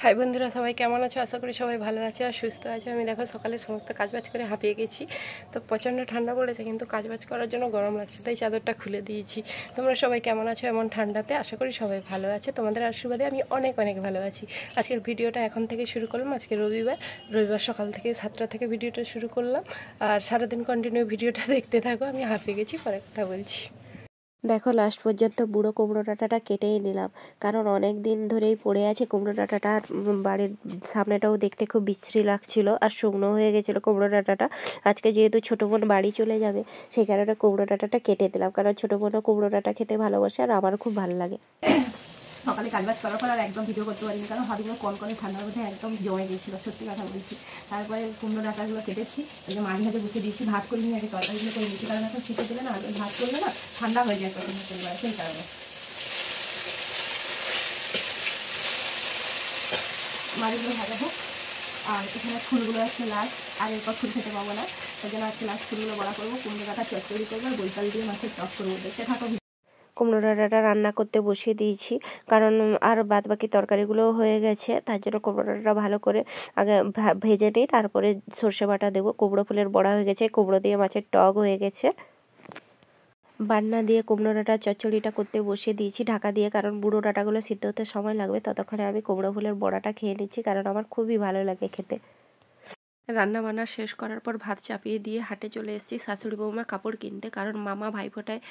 High বন্ধুরা, সবাই কেমন আছো? আশা করি সবাই ভালো আছে আর সুস্থ আছে। আমি দেখো সকালে সমস্ত কাজবাজ করে হাঁপিয়ে গেছি। তো প্রচণ্ড ঠান্ডা পড়েছে, কিন্তু কাজবাজ করার জন্য গরম লাগছে, তাই চাদরটা খুলে দিয়েছি। তোমরা সবাই কেমন আছো এমন ঠান্ডাতে? আশা করি সবাই ভালো আছে। তোমাদের আশীর্বাদে আমি অনেক অনেক ভালো আছি। আজকের ভিডিওটা এখন থেকে শুরু করলাম। আজকে রবিবার সকাল থেকে 7টা থেকে ভিডিওটা শুরু করলাম। আর সারাদিন কন্টিনিউ ভিডিওটা দেখতে থাকো। আমি হাঁপিয়ে গেছি, পরে কথা বলছি। দেখো লাস্ট পর্যন্ত বুড়ো কুমড়ো ডাঁটাটা কেটেই নিলাম, কারণ অনেক দিন ধরেই পড়ে আছে কুমড়ো ডাঁটাটা। বাড়ির সামনেটাও দেখতে খুব বিশ্রী লাগছিল আর শুকনো হয়ে গেছিলো কুমড়ো ডাঁটাটা। আজকে যেহেতু ছোটো বোন বাড়ি চলে যাবে, সেই কারণে কুমড়ো ডাঁটাটা কেটে দিলাম, কারণ ছোটো বোনও কুমড়ো ডাঁটা খেতে ভালোবাসে আর আমারও খুব ভালো লাগে। সকালে কাজবাজ করার পর আর একদম ভিডিও করতে পারিনি, কারণ হাতগুলো কনকনে ঠান্ডার মধ্যে একদম জমে গিয়েছিল, সত্যি কথা বলছি। তারপরে কুমড়ো ডাঁটাগুলো কেটেছি, ওই যে মাঝে মাঝে বসে দিয়েছি, ভাত করে নিয়ে আগে তরকারিগুলো করে দিয়েছি, কারণ এখন শীতে দিলে না ভাত করলে না ঠান্ডা হয়ে যায় তখন তেলবেলা, সেই কারণে মাছগুলো ভাজা হোক। আর এখানে ফুলগুলো আছে লাস্ট, আর এরপর ফুল খেতে পাবো না, ওই জন্য আজকে লাস্ট ফুলগুলো বড়া করবো, কুমড়ো ডাঁটা চচ্চড়ি করবো আর বৈকাল দিয়ে মাছের টক করবো। দেখতে থাকো। কুমড়ো ডাঁটাটা রান্না করতে বসিয়ে দিয়েছি, কারণ আর বাদ বাকি তরকারিগুলোও হয়ে গেছে, তার জন্য কুমড়ো ডাঁটাটা ভালো করে আগে ভেজে নিই, তারপরে সর্ষে বাটা দেবো। কুমড়ো ফুলের বড়া হয়ে গেছে, কুমড়ো দিয়ে মাছের টক হয়ে গেছে। বান্না দিয়ে কুমড়ো ডাঁটা চচ্চড়িটা করতে বসিয়ে দিয়েছি ঢাকা দিয়ে, কারণ বুড়ো ডাঁটাগুলো সিদ্ধ হতে সময় লাগবে। ততক্ষণে আমি কুমড়ো ফুলের বড়াটা খেয়ে নিচ্ছি, কারণ আমার খুবই ভালো লাগে খেতে। রান্না বান্না শেষ করার পর ভাত চাপিয়ে দিয়ে হাটে চলে এসেছি শাশুড়ি বৌমা কাপড় কিনতে, কারণ মামা ভাইফোঁটায়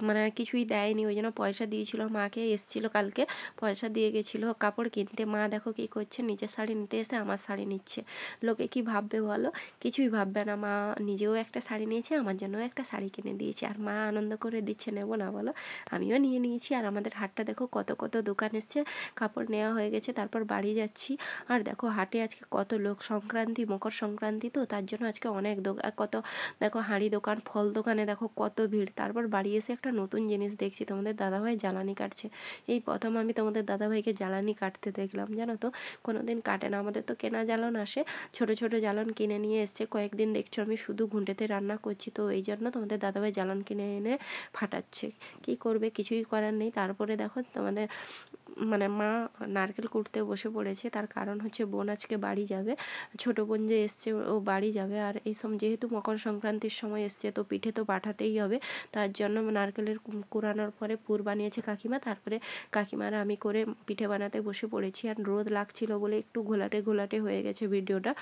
মানে কিছুই দেয়নি, ওই জন্য পয়সা দিয়েছিল মাকে। এসেছিল কালকে, পয়সা দিয়ে গেছিলো কাপড় কিনতে। মা দেখো কী করছে, নিজের শাড়ি নিতে এসে আমার শাড়ি নিচ্ছে। লোকে কি ভাববে বলো? কিছুই ভাববে না। মা নিজেও একটা শাড়ি নিয়েছে, আমার জন্যও একটা শাড়ি কিনে দিয়েছে, আর মা আনন্দ করে দিচ্ছে, নেবো না বলো? আমিও নিয়ে নিয়েছি। আর আমাদের হাটটা দেখো কত কত দোকান এসছে, কাপড় নেওয়া হয়ে গেছে, তারপর বাড়ি যাচ্ছি। আর দেখো হাটে আজকে কত লোক, সংক্রান্তি, মকর সংক্রান্তি তো, তার জন্য আজকে অনেক কত দেখো হাঁড়ি দোকান, ফল দোকানে দেখো কত ভিড়। তারপর বাড়ি এসে একটা নতুন জিনিস দেখছি, তোমাদের দাদাভাই জ্বালানি কাটছে। এই প্রথম আমি তোমাদের দাদাভাইকে জ্বালানি কাটতে দেখলাম, জানো তো, কোনোদিন কাটে না। আমাদের তো কেনা জ্বালন আসে, ছোট ছোট জ্বালন কিনে নিয়ে এসছে। কয়েকদিন দেখছো আমি শুধু ঘুঁটেতে রান্না করছি, তো এই জন্য তোমাদের দাদাভাই জ্বালন কিনে এনে ফাটাচ্ছে। কি করবে, কিছুই করার নেই। তারপরে দেখো তোমাদের মানে মা নারকেল কুটতে বসে পড়েছে, তার কারণ হচ্ছে বোন আজকে বাড়ি যাবে, ছোট বোন যে এসছে ও বাড়ি যাবে। আর এই যেহেতু মকর সংক্রান্তির সময় এসছে, তো পিঠে তো পাঠাতেই হবে, তার জন্য নারকেলের কুড়ানোর পরে পুর বানিয়েছে কাকিমা, তারপরে কাকিমার আমি করে পিঠে বানাতে বসে পড়েছি। আর রোদ লাগছিল বলে একটু ঘোলাটে ঘোলাটে হয়ে গেছে ভিডিওটা,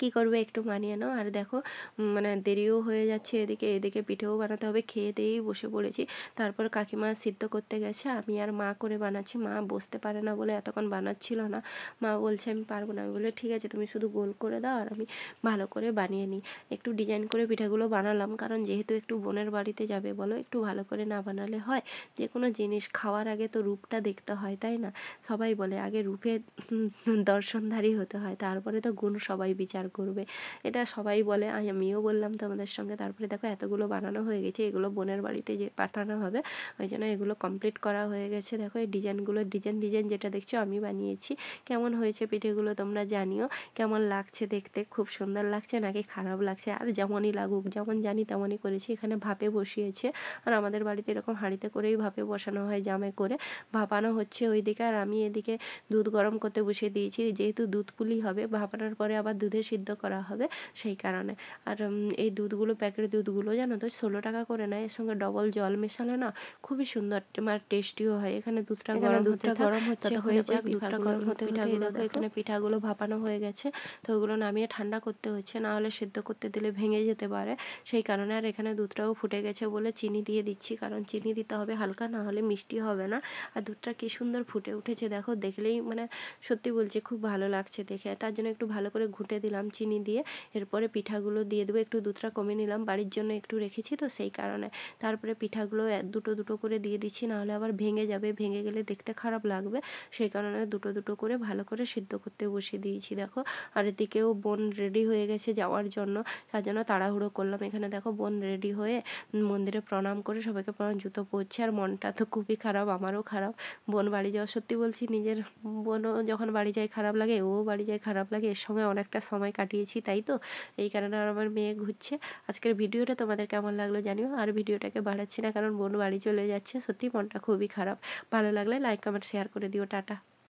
কি করবে, একটু মানিয়ে নাও। আর দেখো মানে দেরিও হয়ে যাচ্ছে, এদিকে এদিকে পিঠেও বানাতে হবে। খেয়ে দিয়েই বসে পড়েছি। তারপর কাকিমা সিদ্ধ করতে গেছে, আমি আর মা করে বানাচ্ছি। মা বসতে পারে না বলে এতক্ষণ বানাচ্ছিল না, মা বলছে আমি পারবো না। আমি বলে ঠিক আছে, তুমি শুধু গোল করে দাও আর আমি ভালো করে বানিয়ে নিই। একটু ডিজাইন করে পিঠাগুলো বানালাম, কারণ যেহেতু একটু বোনের বাড়িতে যাবে, বলো একটু ভালো করে না বানালে হয়? যে কোনো জিনিস খাওয়ার আগে তো রূপটা দেখতে হয়, তাই না? সবাই বলে আগে রূপে দর্শনধারী হতে হয়, তারপরে তো গুণ সবাই বিচার করবে, এটা সবাই বলে, আমিও বললাম তোমাদের সঙ্গে। তারপরে দেখো এতগুলো বানানো হয়ে গেছে, এগুলো বোনের বাড়িতে যে পাঠানো হবে, ওই জন্য এগুলো কমপ্লিট করা হয়ে গেছে। দেখো এই ডিজাইনগুলো, ডিজাইন যেটা দেখছো আমি বানিয়েছি। কেমন হয়েছে পিঠেগুলো তোমরা জানিও, কেমন লাগছে দেখতে, খুব সুন্দর লাগছে নাকি খারাপ লাগছে? আর যেমনই লাগুক, যেমন জানি তেমনই করেছি। এখানে ভাপে বসিয়েছে, আর আমাদের বাড়িতে এরকম হাঁড়িতে করেই ভাপে বসানো হয়, জামে করে ভাপানো হচ্ছে ওইদিকে, আর আমি এদিকে দুধ গরম করতে বসিয়ে দিয়েছি। যেহেতু দুধ পুলি হবে, ভাপানোর পরে আবার দুধে সিদ্ধ করা হবে, সেই কারণে। আর এই দুধগুলো, প্যাকেট দুধগুলো জানো তো 16 টাকা করে নেয়, এর সঙ্গে ডবল জল মেশালে না খুবই সুন্দর আর টেস্টিও হয়। এখানে দুধটা গরম হচ্ছে, হয়ে যাক, দুধটা গরম হতে হতে দেখো এখানে পিঠাগুলো ভাপানো হয়ে গেছে, তো ওগুলো নামিয়ে ঠান্ডা করতে হচ্ছে, না হলে সিদ্ধ করতে দিলে ভেঙে যেতে পারে, সেই কারণে। আর এখানে দুধটাও ফুটে গেছে বলে চিনি দিয়ে দিচ্ছি, কারণ চিনি দিতে হবে হালকা, না হলে মিষ্টি হবে না। আর দুধটা কি সুন্দর ফুটে উঠেছে দেখো, দেখলেই মানে সত্যি বলছি খুব ভালো লাগছে দেখে। তার জন্য একটু ভালো করে ঘুঁটে দিলাম চিনি দিয়ে। এরপরে পিঠাগুলো দিয়ে দেবো, একটু দুধটা কমে নিলাম, বাড়ির জন্য একটু রেখেছি তো সেই কারণে। তারপরে পিঠাগুলো দুটো দুটো করে দিয়ে দিচ্ছি, নাহলে আবার ভেঙে যাবে, ভেঙে গেলে দেখতে খারাপ লাগবে, সেই কারণে দুটো দুটো করে ভালো করে সিদ্ধ করতে বসিয়ে দিয়েছি দেখো। আর এদিকেও বোন রেডি হয়ে গেছে যাওয়ার জন্য, তার জন্য তাড়াহুড়ো করলাম। এখানে দেখো বোন রেডি হয়ে মন্দিরে প্রণাম করে সবাইকে প্রণাম, জুতো পরছে। আর মনটা তো খুবই খারাপ, আমারও খারাপ, বোন বাড়ি যাওয়া। সত্যি বলছি, নিজের বোনও যখন বাড়ি যায় খারাপ লাগে, ও বাড়ি যায় খারাপ লাগে, এর সঙ্গে অনেকটা সময় কাটিয়েছি, তাই তো এই কারণে। আর আমার মেয়ে ঘুরছে। আজকের ভিডিওটা তোমাদের কেমন লাগলো জানিও, আর ভিডিওটাকে বাড়াচ্ছি না, কারণ বোন বাড়ি চলে যাচ্ছে। সত্যি মনটা খুবই খারাপ। ভালো লাগলে লাইক কমেন্ট শেয়ার করে দিও। টাটা।